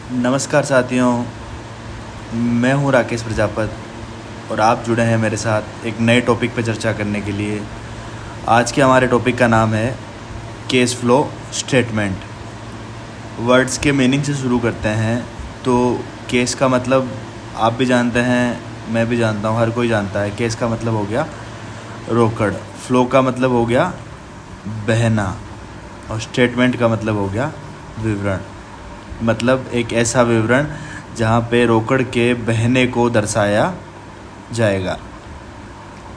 नमस्कार साथियों, मैं हूं राकेश प्रजापत और आप जुड़े हैं मेरे साथ एक नए टॉपिक पर चर्चा करने के लिए। आज के हमारे टॉपिक का नाम है केस फ्लो स्टेटमेंट। वर्ड्स के मीनिंग से शुरू करते हैं। तो केस का मतलब आप भी जानते हैं, मैं भी जानता हूं, हर कोई जानता है। केस का मतलब हो गया रोकड़, फ्लो का मतलब हो गया बहना और स्टेटमेंट का मतलब हो गया विवरण। मतलब एक ऐसा विवरण जहाँ पे रोकड़ के बहने को दर्शाया जाएगा।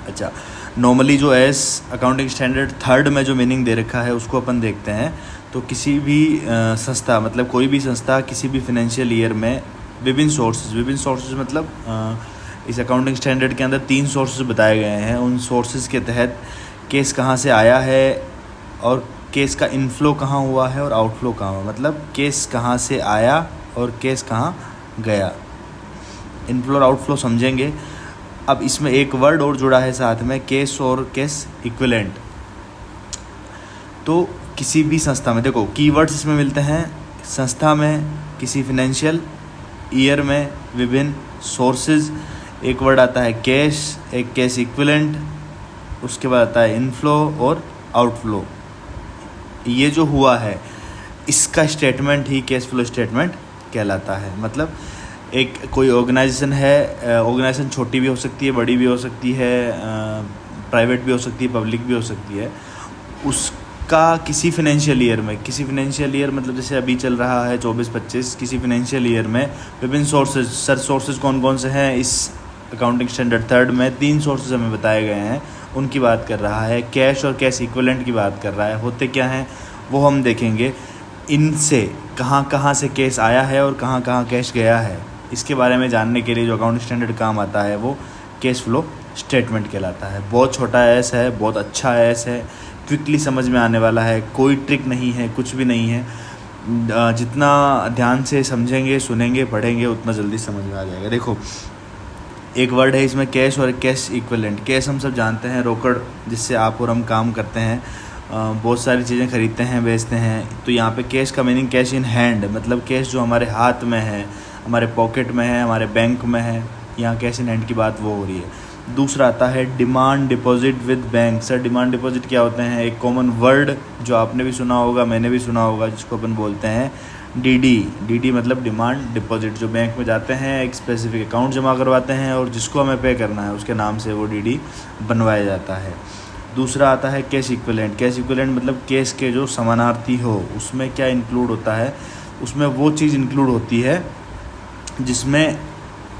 अच्छा, नॉर्मली जो एस अकाउंटिंग स्टैंडर्ड थर्ड में जो मीनिंग दे रखा है उसको अपन देखते हैं। तो किसी भी संस्था, मतलब कोई भी संस्था किसी भी फाइनेंशियल ईयर में विभिन्न सोर्सेज मतलब इस अकाउंटिंग स्टैंडर्ड के अंदर 3 सोर्सेज बताए गए हैं। उन सोर्सेज के तहत केस कहाँ से आया है और केस का इनफ्लो कहाँ हुआ है और आउटफ्लो कहाँ हुआ, मतलब केस कहाँ से आया और केस कहाँ गया। इनफ्लो और आउटफ्लो समझेंगे। अब इसमें एक वर्ड और जुड़ा है साथ में, केस और केस इक्विवेलेंट। तो किसी भी संस्था में देखो कीवर्ड्स इसमें मिलते हैं। संस्था में, किसी फाइनेंशियल ईयर में, विभिन्न सोर्सेज, एक वर्ड आता है कैश, एक केस इक्विवेलेंट, उसके बाद आता है इनफ्लो और आउटफ्लो। ये जो हुआ है इसका स्टेटमेंट ही कैश फ्लो स्टेटमेंट कहलाता है। मतलब एक कोई ऑर्गेनाइजेशन है, ऑर्गेनाइजेशन छोटी भी हो सकती है, बड़ी भी हो सकती है, प्राइवेट भी हो सकती है, पब्लिक भी हो सकती है। उसका किसी फाइनेंशियल ईयर में, किसी फाइनेंशियल ईयर मतलब जैसे अभी चल रहा है 24-25, किसी फाइनेंशियल ईयर में विभिन्न सोर्सेज कौन कौन से हैं इस अकाउंटिंग स्टैंडर्ड थर्ड में 3 सोर्सेज हमें बताए गए हैं, उनकी बात कर रहा है। कैश और कैश इक्विवेलेंट की बात कर रहा है। होते क्या हैं वो हम देखेंगे। इनसे कहाँ कहाँ से केस आया है और कहाँ कहाँ कैश गया है, इसके बारे में जानने के लिए जो अकाउंटिंग स्टैंडर्ड काम आता है वो कैश फ्लो स्टेटमेंट कहलाता है। बहुत छोटा एस है, बहुत अच्छा एस है, क्विकली समझ में आने वाला है, कोई ट्रिक नहीं है, कुछ भी नहीं है। जितना ध्यान से समझेंगे, सुनेंगे, पढ़ेंगे उतना जल्दी समझ में आ जाएगा। देखो एक वर्ड है इसमें कैश और कैश इक्विवेलेंट। कैश हम सब जानते हैं, रोकड़ जिससे आप और हम काम करते हैं, बहुत सारी चीज़ें खरीदते हैं, बेचते हैं। तो यहाँ पे कैश का मीनिंग कैश इन हैंड, मतलब कैश जो हमारे हाथ में है, हमारे पॉकेट में है, हमारे बैंक में है। यहाँ कैश इन हैंड की बात वो हो रही है। दूसरा आता है demand deposit with bank. Sir demand deposit क्या होते हैं? एक कॉमन वर्ड जो आपने भी सुना होगा, मैंने भी सुना होगा, जिसको अपन बोलते हैं डीडी मतलब डिमांड डिपॉजिट। जो बैंक में जाते हैं, एक स्पेसिफिक अकाउंट जमा करवाते हैं और जिसको हमें पे करना है उसके नाम से वो डीडी बनवाया जाता है। दूसरा आता है कैश इक्विवेलेंट। कैश इक्विवेलेंट मतलब केस के जो समानार्थी हो। उसमें क्या इंक्लूड होता है? उसमें वो चीज़ इंक्लूड होती है जिसमें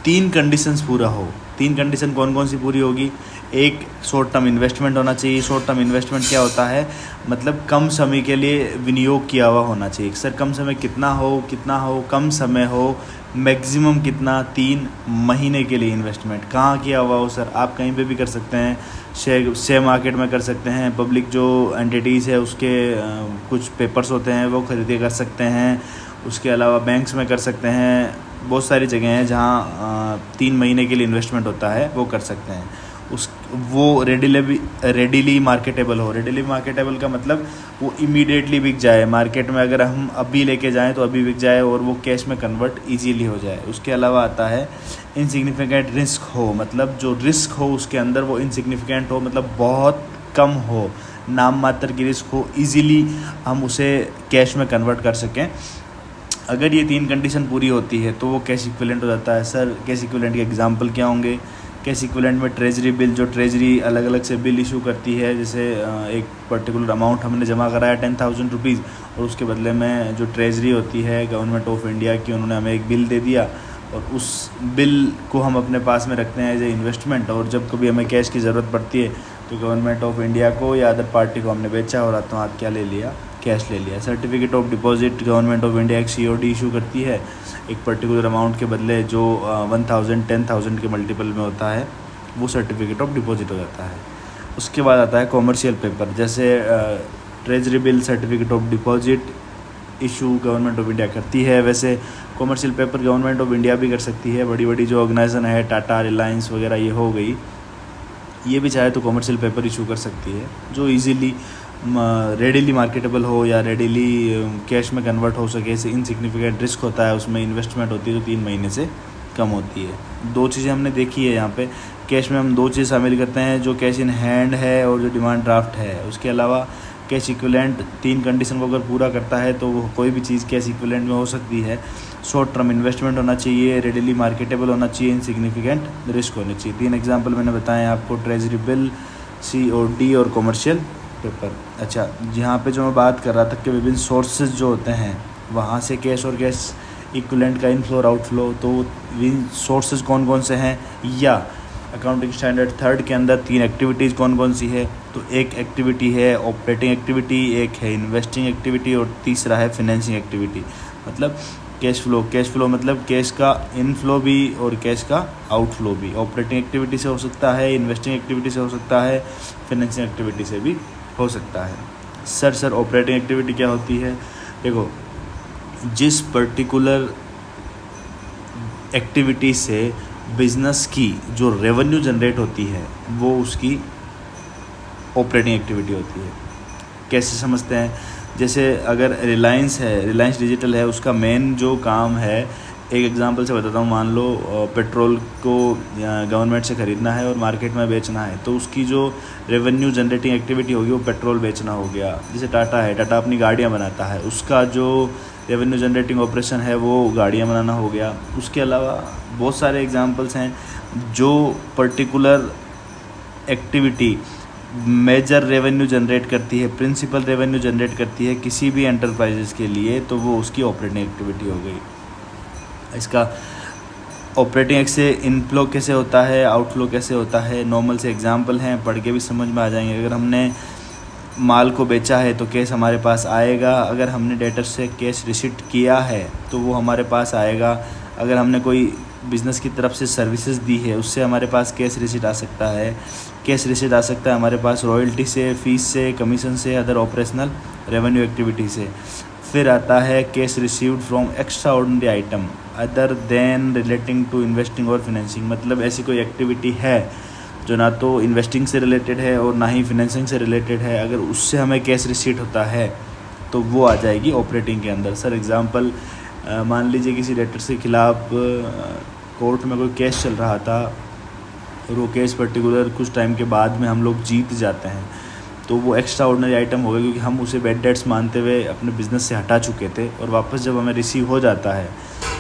3 कंडीशंस पूरा हो। 3 कंडीशन कौन कौन सी पूरी होगी? एक, शॉर्ट टर्म इन्वेस्टमेंट होना चाहिए। शॉर्ट टर्म इन्वेस्टमेंट क्या होता है? मतलब कम समय के लिए विनियोग किया हुआ होना चाहिए। सर कम समय कितना हो, कम समय हो, मैक्सिमम कितना? 3 महीने के लिए इन्वेस्टमेंट। कहाँ किया हुआ हो सर? आप कहीं पे भी कर सकते हैं, शेयर मार्केट में कर सकते हैं, पब्लिक जो एंटिटीज़ है उसके कुछ पेपर्स होते हैं वो खरीदे कर सकते हैं, उसके अलावा बैंक्स में कर सकते हैं। बहुत सारी जगह हैं जहाँ 3 महीने के लिए इन्वेस्टमेंट होता है, वो कर सकते हैं। वो रेडीली मार्केटेबल हो। रेडीली मार्केटेबल का मतलब वो इमीडिएटली बिक जाए मार्केट में। अगर हम अभी लेके जाएं तो अभी बिक जाए और वो कैश में कन्वर्ट इजीली हो जाए। उसके अलावा आता है इनसिग्निफिकेंट रिस्क हो, मतलब जो रिस्क हो उसके अंदर वो इनसिग्निफिकेंट हो, मतलब बहुत कम हो, नाम मात्र की रिस्क हो, इजीली हम उसे कैश में कन्वर्ट कर सकें। अगर ये 3 कंडीशन पूरी होती है तो वो कैश इक्विवेलेंट हो जाता है। सर कैश इक्विवेलेंट के एग्जांपल क्या होंगे? कैश इक्विवेलेंट में ट्रेजरी बिल, जो ट्रेजरी अलग अलग से बिल इशू करती है, जैसे एक पर्टिकुलर अमाउंट हमने जमा कराया 10,000 रुपीज़ और उसके बदले में जो ट्रेजरी होती है गवर्नमेंट ऑफ इंडिया की, उन्होंने हमें एक बिल दे दिया और उस बिल को हम अपने पास में रखते हैं एज ए इन्वेस्टमेंट। और जब कभी हमें कैश की ज़रूरत पड़ती है तो गवर्नमेंट ऑफ इंडिया को या अदर पार्टी को हमने बेचा और हाथों हाथ क्या ले लिया? कैश ले लिया। Certificate of deposit, government of India एक COD इशू करती है एक पर्टिकुलर अमाउंट के बदले, जो 1000 10,000 के मल्टीपल में होता है, वो सर्टिफिकेट ऑफ डिपॉजिट हो जाता है। उसके बाद आता है कॉमर्शियल पेपर, जैसे treasury bill, certificate of deposit issue government of India करती है। वैसे commercial paper government of India भी कर सकती है। बड़ी बड़ी जो ऑर्गेनाइजेशन है, टाटा, रिलायंस वगैरह, ये हो गई, ये भी चाहे तो कॉमर्शियल पेपर इशू कर सकती है, जो इजीली रेडीली मार्केटेबल हो या रेडीली कैश में कन्वर्ट हो सके, ऐसे इनसिग्निफिकेंट रिस्क होता है, उसमें इन्वेस्टमेंट होती है जो 3 महीने से कम होती है। 2 चीज़ें हमने देखी है यहाँ पे। कैश में हम 2 चीज़ शामिल करते हैं, जो कैश इन हैंड है और जो डिमांड ड्राफ्ट है। उसके अलावा कैश इक्विवेलेंट 3 कंडीशन को अगर पूरा करता है तो वो कोई भी चीज़ कैश इक्विवेलेंट में हो सकती है। शॉर्ट टर्म इन्वेस्टमेंट होना चाहिए, रेडीली मार्केटेबल होना चाहिए, इनसिग्निफिकेंट रिस्क होने चाहिए। 3 एग्जांपल मैंने बताए आपको, ट्रेजरी बिल, COD और कमर्शियल पेपर। अच्छा, यहाँ पे जो मैं बात कर रहा था कि विभिन्न सोर्सेज जो होते हैं वहाँ से कैश और कैश इक्विवेलेंट का इनफ्लो और आउटफ्लो, तो विभिन्न सोर्सेज कौन कौन से हैं, या अकाउंटिंग स्टैंडर्ड 3rd के अंदर 3 एक्टिविटीज़ कौन कौन सी है। तो एक एक्टिविटी है ऑपरेटिंग एक्टिविटी, एक है इन्वेस्टिंग एक्टिविटी और तीसरा है फिनेंसिंग एक्टिविटी। मतलब कैश फ्लो मतलब कैश का इनफ्लो भी और कैश का आउटफ्लो भी। ऑपरेटिंग एक्टिविटी से हो सकता है, इन्वेस्टिंग एक्टिविटी से हो सकता है, फिनेंसिंग एक्टिविटी से भी हो सकता है। सर ऑपरेटिंग एक्टिविटी क्या होती है? देखो, जिस पर्टिकुलर एक्टिविटी से बिजनेस की जो रेवेन्यू जनरेट होती है वो उसकी ऑपरेटिंग एक्टिविटी होती है। कैसे समझते हैं? जैसे अगर रिलायंस है, रिलायंस डिजिटल है, उसका मेन जो काम है, एक एग्जांपल से बताता हूँ। मान लो पेट्रोल को गवर्नमेंट से ख़रीदना है और मार्केट में बेचना है, तो उसकी जो रेवेन्यू जनरेटिंग एक्टिविटी होगी वो पेट्रोल बेचना हो गया। जैसे टाटा है, टाटा अपनी गाड़ियाँ बनाता है, उसका जो रेवेन्यू जनरेटिंग ऑपरेशन है वो गाड़ियाँ बनाना हो गया। उसके अलावा बहुत सारे एग्जांपल्स हैं जो particular activity major revenue generate करती है, प्रिंसिपल रेवेन्यू जनरेट करती है किसी भी एंटरप्राइजेस के लिए, तो वो उसकी ऑपरेटिंग एक्टिविटी हो गई। इसका ऑपरेटिंग से इनफ्लो कैसे होता है, आउटफ्लो कैसे होता है, नॉर्मल से एग्जांपल हैं, पढ़ के भी समझ में आ जाएंगे। अगर हमने माल को बेचा है तो कैश हमारे पास आएगा। अगर हमने डेटर से कैश रिसीट किया है तो वो हमारे पास आएगा। अगर हमने कोई बिज़नेस की तरफ से सर्विसेज दी है उससे हमारे पास कैश रिसीट आ सकता है। कैश रिसीट आ सकता है हमारे पास रॉयल्टी से, फीस से, कमीशन से, अदर ऑपरेशनल रेवेन्यू एक्टिविटी से। फिर आता है cash received from extraordinary item other than relating to investing और फिनेंसिंग। मतलब ऐसी कोई एक्टिविटी है जो ना तो इन्वेस्टिंग से रिलेटेड है और ना ही फिनेंसिंग से रिलेटेड है, अगर उससे हमें कैश रिसीट होता है तो वो आ जाएगी ऑपरेटिंग के अंदर। सर एग्जांपल, मान लीजिए किसी डेटर के खिलाफ कोर्ट में कोई केस चल रहा था और वो केस पर्टिकुलर कुछ टाइम के बाद में हम लोग जीत जाते हैं, तो वो एक्स्ट्रा ऑर्डिनरी आइटम होगा, क्योंकि हम उसे बैड डेट्स मानते हुए अपने बिज़नेस से हटा चुके थे और वापस जब हमें रिसीव हो जाता है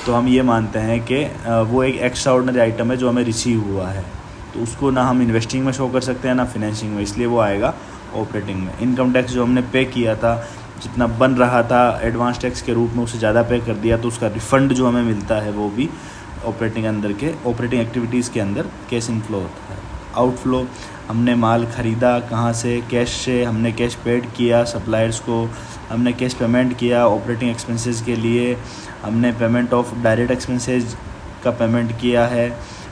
तो हम ये मानते हैं कि वो एक एक्स्ट्रा ऑर्डिनरी आइटम है जो हमें रिसीव हुआ है। तो उसको ना हम इन्वेस्टिंग में शो कर सकते हैं ना फिनेंसिंग में, इसलिए वो आएगा ऑपरेटिंग में। इनकम टैक्स जो हमने पे किया था, जितना बन रहा था एडवांस टैक्स के रूप में, उससे ज़्यादा पे कर दिया तो उसका रिफ़ंड जो हमें मिलता है वो भी ऑपरेटिंग अंदर के ऑपरेटिंग एक्टिविटीज़ के अंदर कैश इनफ्लो होता है। आउटफ्लो, हमने माल ख़रीदा कहाँ से, कैश से, हमने कैश पेड किया सप्लायर्स को, हमने कैश पेमेंट किया ऑपरेटिंग एक्सपेंसेस के लिए, हमने पेमेंट ऑफ डायरेक्ट एक्सपेंसेस का पेमेंट किया है,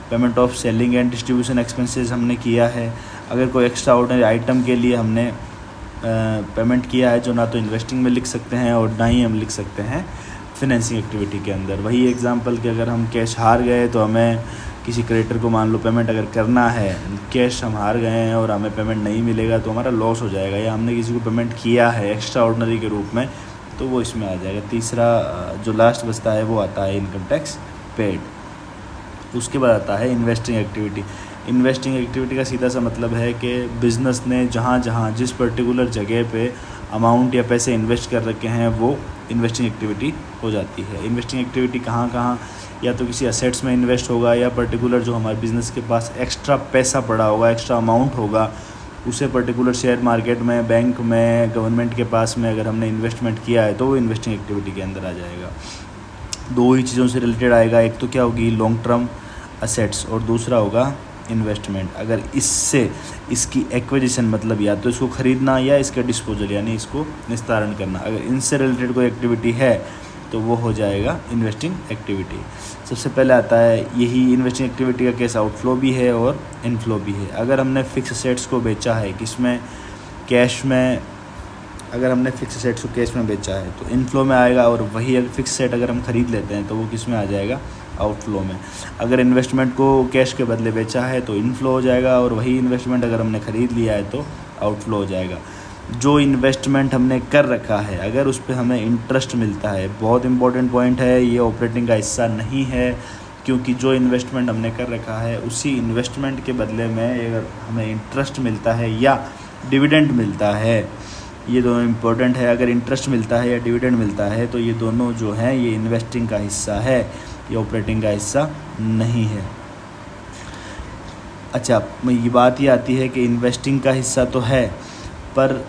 payment of selling and distribution expenses हमने किया है। अगर कोई एक्स्ट्रा ऑर्डिनरी आइटम के लिए हमने पेमेंट किया है जो ना तो इन्वेस्टिंग में लिख सकते हैं और ना ही हम लिख सकते हैं फिनेंसिंग एक्टिविटी के अंदर। वही एग्जांपल कि अगर हम कैश हार गए तो हमें किसी क्रेडिटर को मान लो पेमेंट अगर करना है, कैश हम हार गए हैं और हमें पेमेंट नहीं मिलेगा तो हमारा लॉस हो जाएगा, या हमने किसी को पेमेंट किया है एक्स्ट्रा ऑर्डिनरी के रूप में तो वो इसमें आ जाएगा। तीसरा जो लास्ट बचता है वो आता है इनकम टैक्स पेड। उसके बाद आता है इन्वेस्टिंग एक्टिविटी। इन्वेस्टिंग एक्टिविटी का सीधा सा मतलब है कि बिज़नेस ने जहाँ जहाँ जिस पर्टिकुलर जगह पे अमाउंट या पैसे इन्वेस्ट कर रखे हैं वो इन्वेस्टिंग एक्टिविटी हो जाती है। इन्वेस्टिंग एक्टिविटी कहाँ कहाँ, या तो किसी असेट्स में इन्वेस्ट होगा, या पर्टिकुलर जो हमारे बिज़नेस के पास एक्स्ट्रा पैसा पड़ा होगा, एक्स्ट्रा अमाउंट होगा, उसे पर्टिकुलर शेयर मार्केट में, बैंक में, गवर्नमेंट के पास में अगर हमने इन्वेस्टमेंट किया है तो वो इन्वेस्टिंग एक्टिविटी के अंदर आ जाएगा। दो ही चीज़ों से रिलेटेड आएगा, एक तो क्या होगी लॉन्ग टर्म असेट्स और दूसरा होगा इन्वेस्टमेंट। अगर इससे इसकी एक्विजिशन मतलब या तो इसको ख़रीदना या इसका डिस्पोजल यानी इसको निस्तारण करना, अगर इनसे रिलेटेड कोई एक्टिविटी है तो वो हो जाएगा इन्वेस्टिंग एक्टिविटी। सबसे पहले आता है यही इन्वेस्टिंग एक्टिविटी का केस आउटफ्लो भी है और इनफ्लो भी है। अगर हमने फिक्स असेट्स को बेचा है किसमें, कैश में, अगर हमने फिक्स असेट्स को कैश में बेचा है तो इनफ्लो में आएगा, और वही अगर फिक्स सेट अगर हम ख़रीद लेते हैं तो वो किस में आ जाएगा, आउटफ्लो में। अगर इन्वेस्टमेंट को कैश के बदले बेचा है तो इनफ्लो हो जाएगा, और वही इन्वेस्टमेंट अगर हमने ख़रीद लिया है तो आउटफ्लो हो जाएगा। जो इन्वेस्टमेंट हमने कर रखा है अगर उस पर हमें इंटरेस्ट मिलता है, बहुत इंपॉर्टेंट पॉइंट है, ये ऑपरेटिंग का हिस्सा नहीं है, क्योंकि जो इन्वेस्टमेंट हमने कर रखा है उसी इन्वेस्टमेंट के बदले में अगर हमें इंटरेस्ट मिलता है या डिविडेंड मिलता है, ये दोनों इम्पोर्टेंट है। अगर इंटरेस्ट मिलता है या डिविडेंड मिलता है तो ये दोनों जो हैं ये इन्वेस्टिंग का हिस्सा है, ये ऑपरेटिंग का हिस्सा नहीं है। अच्छा, ये बात ये आती है कि इन्वेस्टिंग का हिस्सा तो है, पर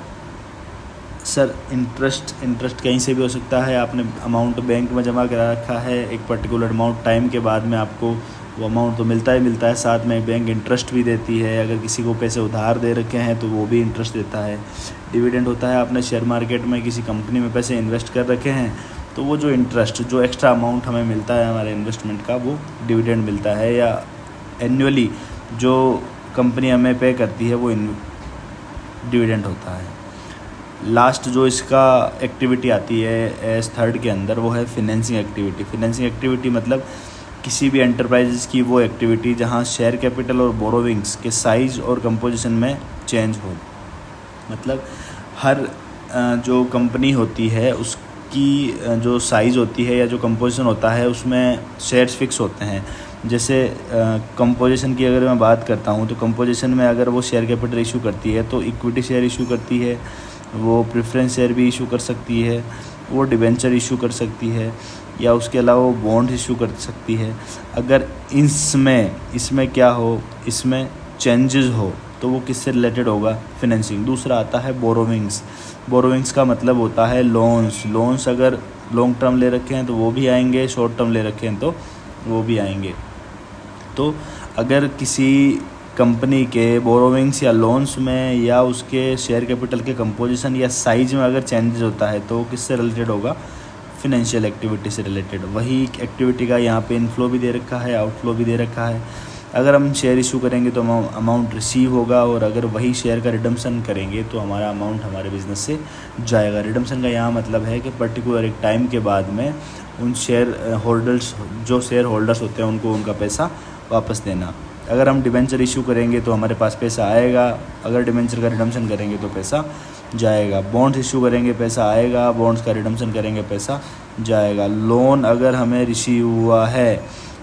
सर इंटरेस्ट कहीं से भी हो सकता है। आपने अमाउंट बैंक में जमा करा रखा है, एक पर्टिकुलर अमाउंट टाइम के बाद में आपको वो अमाउंट तो मिलता ही मिलता है, साथ में बैंक इंटरेस्ट भी देती है। अगर किसी को पैसे उधार दे रखे हैं तो वो भी इंटरेस्ट देता है। डिविडेंड होता है, आपने शेयर मार्केट में किसी कंपनी में पैसे इन्वेस्ट कर रखे हैं तो वो जो इंटरेस्ट, जो एक्स्ट्रा अमाउंट हमें मिलता है हमारे इन्वेस्टमेंट का, वो डिविडेंड मिलता है, या एनुअली जो कंपनी हमें पे करती है वो डिविडेंड होता है। लास्ट जो इसका एक्टिविटी आती है एज थर्ड के अंदर, वो है फिनेंसिंग एक्टिविटी। फिनेंसिंग एक्टिविटी मतलब किसी भी एंटरप्राइजेस की वो एक्टिविटी जहां शेयर कैपिटल और बोरोविंग्स के साइज़ और कंपोजिशन में चेंज हो। मतलब हर जो कंपनी होती है उसकी जो साइज़ होती है या जो कंपोजिशन होता है उसमें शेयर्स फिक्स होते हैं। जैसे कंपोजिशन की अगर मैं बात करता हूँ तो कंपोजिशन में अगर वो शेयर कैपिटल इशू करती है तो इक्विटी शेयर इशू करती है, वो प्रेफरेंस शेयर भी इशू कर सकती है, वो डिबेंचर इशू कर सकती है, या उसके अलावा वो बॉन्ड इशू कर सकती है। अगर इसमें क्या हो, इसमें चेंजेस हो तो वो किससे रिलेटेड होगा? फिनेंसिंग। दूसरा आता है बोरोविंग्स। बोरोविंग्स का मतलब होता है लोन्स अगर लॉन्ग टर्म ले रखे हैं तो वो भी आएंगे, शॉर्ट टर्म ले रखे हैं तो वो भी आएंगे। तो अगर किसी कंपनी के बोरोविंग्स या लोन्स में या उसके शेयर कैपिटल के कंपोजिशन या साइज में अगर चेंजेस होता है तो किससे रिलेटेड होगा? फिनेंशियल एक्टिविटी से रिलेटेड। वही एक्टिविटी का यहाँ पे इनफ्लो भी दे रखा है, आउटफ्लो भी दे रखा है। अगर हम शेयर इशू करेंगे तो अमाउंट रिसीव होगा, और अगर वही शेयर का रिडम्पशन करेंगे तो हमारा अमाउंट हमारे बिज़नेस से जाएगा। रिडम्पशन का यहाँ मतलब है कि पर्टिकुलर एक टाइम के बाद में उन शेयर होल्डर्स होते हैं उनको उनका पैसा वापस देना। अगर हम डिबेंचर इशू करेंगे तो हमारे पास पैसा आएगा, अगर डिबेंचर का रिडम्पशन करेंगे तो पैसा जाएगा। बॉन्ड्स इशू करेंगे पैसा आएगा, बॉन्ड्स का रिडम्पशन करेंगे पैसा जाएगा। लोन अगर हमें रिसीव हुआ है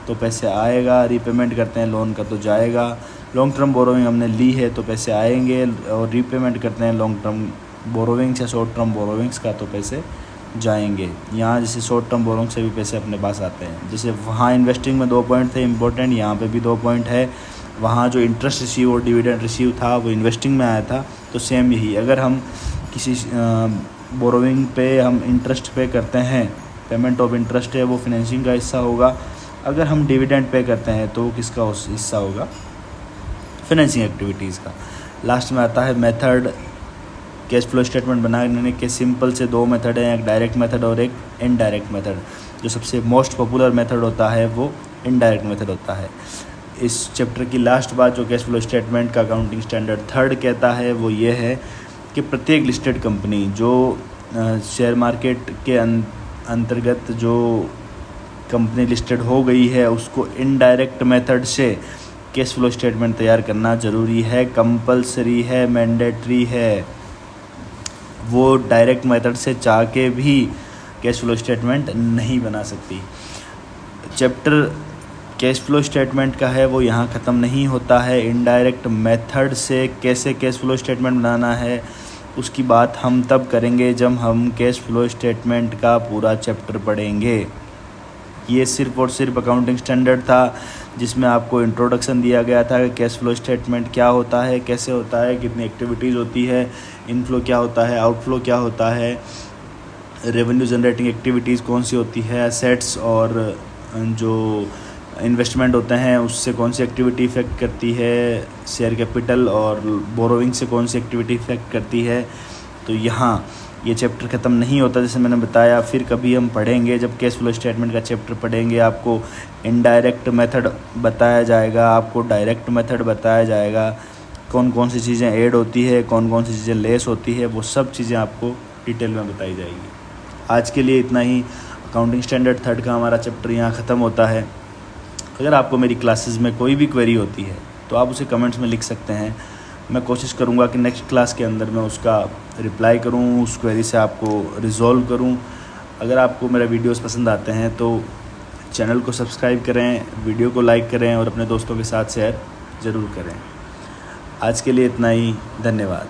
तो पैसे आएगा, रीपेमेंट करते हैं लोन का तो जाएगा। लॉन्ग टर्म बोरोविंग हमने ली है तो पैसे आएंगे, और रीपेमेंट करते हैं लॉन्ग टर्म बोरोविंग्स या शॉर्ट टर्म बोरोविंग्स का तो पैसे जाएंगे। यहाँ जैसे शॉर्ट टर्म बोरोइंग से भी पैसे अपने पास आते हैं। जैसे वहाँ इन्वेस्टिंग में 2 पॉइंट थे इंपॉर्टेंट, यहाँ पे भी 2 पॉइंट है। वहाँ जो इंटरेस्ट रिसीव और डिविडेंड रिसीव था वो इन्वेस्टिंग में आया था, तो सेम यही अगर हम किसी बोरोइंग पे हम इंटरेस्ट पे करते हैं, पेमेंट ऑफ इंटरेस्ट है वो फिनेंसिंग का हिस्सा होगा। अगर हम डिविडेंड पे करते हैं तो किसका हिस्सा होगा? फिनेंसिंग एक्टिविटीज़ का। लास्ट में आता है मेथड। कैश फ्लो स्टेटमेंट बनाने के सिंपल से 2 मेथड हैं, एक डायरेक्ट मेथड और एक इनडायरेक्ट मेथड। जो सबसे मोस्ट पॉपुलर मेथड होता है वो इनडायरेक्ट मेथड होता है। इस चैप्टर की लास्ट बात जो कैश फ्लो स्टेटमेंट का अकाउंटिंग स्टैंडर्ड 3 कहता है वो ये है कि प्रत्येक लिस्टेड कंपनी जो शेयर मार्केट के अंतर्गत जो कंपनी लिस्टेड हो गई है उसको इनडायरेक्ट मेथड से कैश फ्लो स्टेटमेंट तैयार करना ज़रूरी है, कंपलसरी है, मैंडेटरी है। वो डायरेक्ट मेथड से चाह के भी कैश फ्लो स्टेटमेंट नहीं बना सकती। चैप्टर कैश फ्लो स्टेटमेंट का है वो यहाँ ख़त्म नहीं होता है। इनडायरेक्ट मेथड से कैसे कैश फ्लो स्टेटमेंट बनाना है उसकी बात हम तब करेंगे जब हम कैश फ्लो स्टेटमेंट का पूरा चैप्टर पढ़ेंगे। ये सिर्फ और सिर्फ अकाउंटिंग स्टैंडर्ड था जिसमें आपको इंट्रोडक्शन दिया गया था कि कैश फ्लो स्टेटमेंट क्या होता है, कैसे होता है, कितनी एक्टिविटीज़ होती है, इनफ्लो क्या होता है, आउटफ्लो क्या होता है, रेवेन्यू जनरेटिंग एक्टिविटीज़ कौन सी होती है, एसेट्स और जो इन्वेस्टमेंट होते हैं उससे कौन सी एक्टिविटी इफ़ेक्ट करती है, शेयर कैपिटल और बोरोइंग से कौन सी एक्टिविटी इफ़ेक्ट करती है। तो यहाँ ये चैप्टर ख़त्म नहीं होता जैसे मैंने बताया। फिर कभी हम पढ़ेंगे, जब कैश फ्लो स्टेटमेंट का चैप्टर पढ़ेंगे आपको इनडायरेक्ट मेथड बताया जाएगा, आपको डायरेक्ट मेथड बताया जाएगा, कौन कौन सी चीज़ें ऐड होती है, कौन कौन सी चीज़ें लेस होती है, वो सब चीज़ें आपको डिटेल में बताई जाएगी। आज के लिए इतना ही। अकाउंटिंग स्टैंडर्ड 3 का हमारा चैप्टर यहाँ ख़त्म होता है। अगर आपको मेरी क्लासेस में कोई भी क्वेरी होती है तो आप उसे कमेंट्स में लिख सकते हैं। मैं कोशिश करूँगा कि नेक्स्ट क्लास के अंदर मैं उसका रिप्लाई करूँ, उस क्वेरी से आपको रिज़ॉल्व करूँ। अगर आपको मेरा वीडियोस पसंद आते हैं तो चैनल को सब्सक्राइब करें, वीडियो को लाइक करें और अपने दोस्तों के साथ शेयर ज़रूर करें। आज के लिए इतना ही, धन्यवाद।